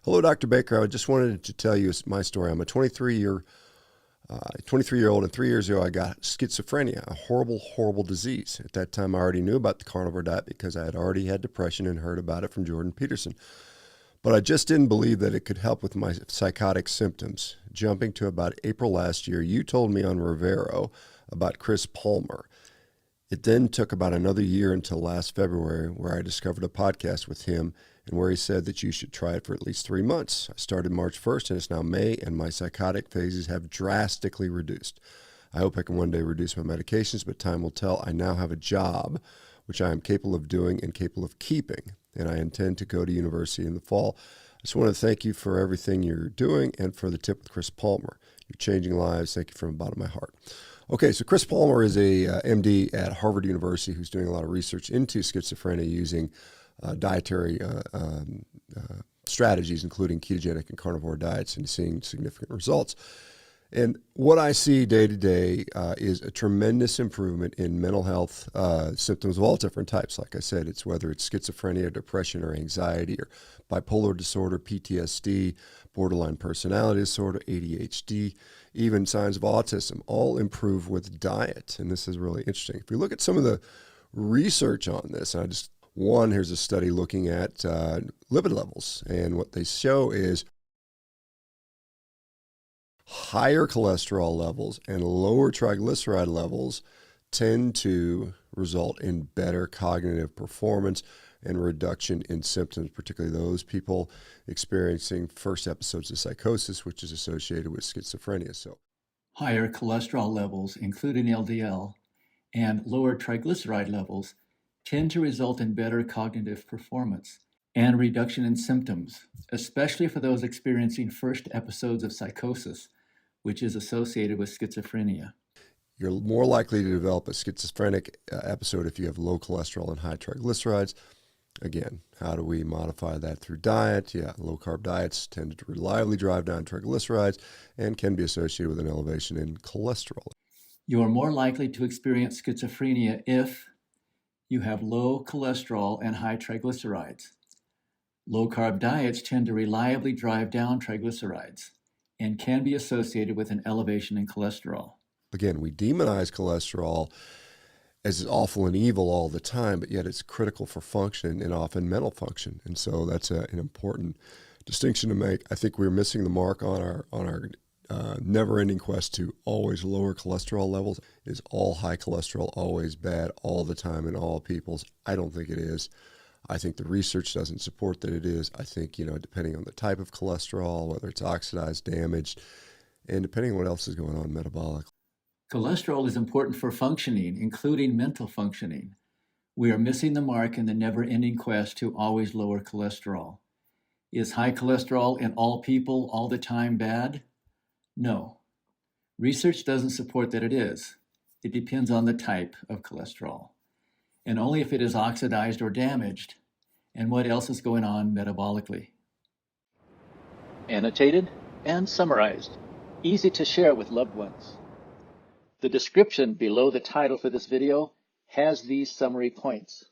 Hello, Dr. Baker. I just wanted to tell you my story. I'm a 23-year-old, and 3 years ago I got schizophrenia, a horrible, horrible disease. At that time, I already knew about the carnivore diet because I had already had depression and heard about it from Jordan Peterson. But I just didn't believe that it could help with my psychotic symptoms. Jumping to about April last year, you told me on Rivero about Chris Palmer. It then took about another year until last February where I discovered a podcast with him and where he said that you should try it for at least 3 months. I started March 1st and it's now May, and my psychotic phases have drastically reduced. I hope I can one day reduce my medications, but time will tell. I now have a job, which I am capable of doing and capable of keeping, and I intend to go to university in the fall. I just want to thank you for everything you're doing and for the tip with Chris Palmer. You're changing lives. Thank you from the bottom of my heart. Okay, so Chris Palmer is a MD at Harvard University who's doing a lot of research into schizophrenia using dietary strategies, including ketogenic and carnivore diets, and seeing significant results. And what I see day to day is a tremendous improvement in mental health symptoms of all different types. Like I said, it's whether it's schizophrenia, depression, or anxiety, or bipolar disorder, PTSD, borderline personality disorder, ADHD, even signs of autism, all improve with diet. And this is really interesting. If we look at some of the research on this, here's a study looking at lipid levels. And what they show is higher cholesterol levels and lower triglyceride levels tend to result in better cognitive performance and reduction in symptoms, particularly those people experiencing first episodes of psychosis, which is associated with schizophrenia. So, higher cholesterol levels, including LDL, and lower triglyceride levels tend to result in better cognitive performance and reduction in symptoms, especially for those experiencing first episodes of psychosis, which is associated with schizophrenia. You're more likely to develop a schizophrenic episode if you have low cholesterol and high triglycerides. Again, how do we modify that through diet? Yeah, low-carb diets tend to reliably drive down triglycerides and can be associated with an elevation in cholesterol. You are more likely to experience schizophrenia if you have low cholesterol and high triglycerides. Low-carb diets tend to reliably drive down triglycerides and can be associated with an elevation in cholesterol. Again, we demonize cholesterol as awful and evil all the time, but yet it's critical for function and often mental function. And so that's an important distinction to make. I think we're missing the mark on our never-ending quest to always lower cholesterol levels. Is all high cholesterol always bad all the time in all peoples? I don't think it is. I think the research doesn't support that it is. I think, depending on the type of cholesterol, whether it's oxidized, damaged, and depending on what else is going on metabolically. Cholesterol is important for functioning, including mental functioning. We are missing the mark in the never-ending quest to always lower cholesterol. Is high cholesterol in all people all the time bad? No. Research doesn't support that it is. It depends on the type of cholesterol, and only if it is oxidized or damaged, and what else is going on metabolically. Annotated and summarized. Easy to share with loved ones. The description below the title for this video has these summary points.